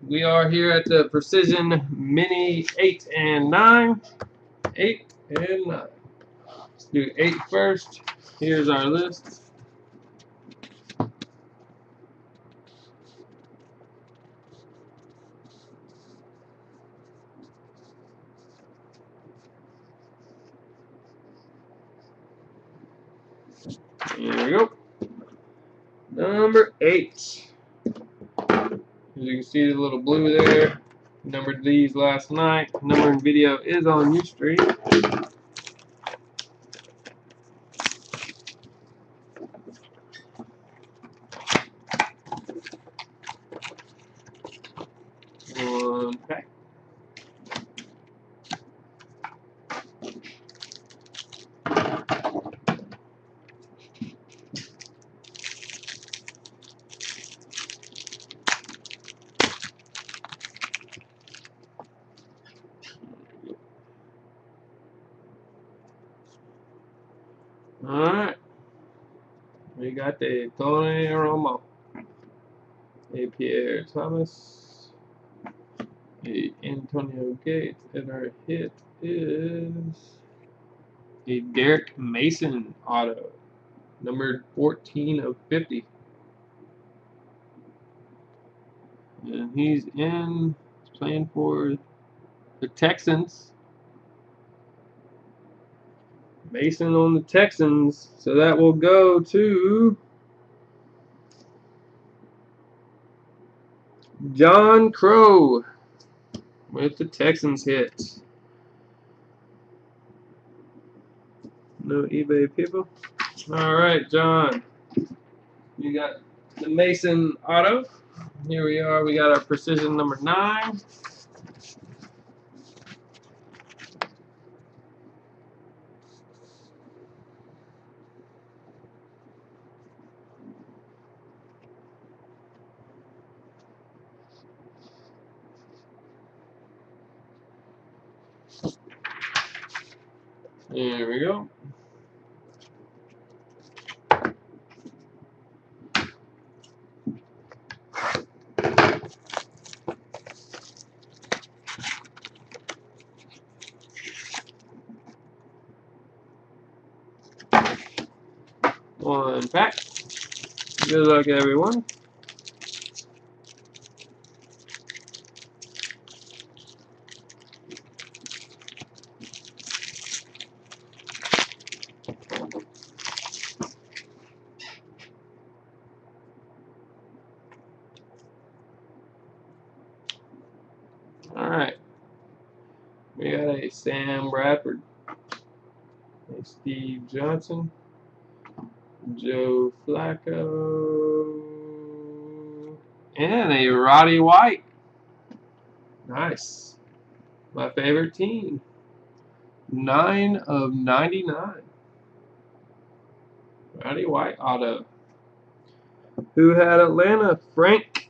We are here at the Precision Mini 8 and 9. 8 and 9. Let's do 8 first. Here's our list. Here we go. Number 8. As you can see the little blue there. Numbered these last night. Numbering video is on Ustream. One pack. Alright. We got the Tony Romo. A Pierre Thomas. A Antonio Gates. And our hit is a Derek Mason auto. Numbered 14 of 50. And he's playing for the Texans. Mason on the Texans. So that will go to John Crow with the Texans hit. No eBay people. Alright, John. You got the Mason auto. Here we are. We got our Precision number 9. There we go. One pack. Good luck, everyone. Alright. We got a Sam Bradford, a Steve Johnson, Joe Flacco, and a Roddy White. Nice. My favorite team. 9 of 99. Roddy White auto. Who had Atlanta? Frank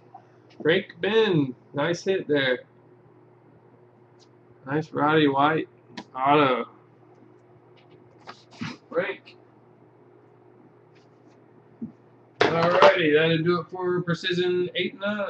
Ben. Nice hit there. Nice Roddy White auto. Frank. Alrighty, that'll do it for Precision 8 and 9.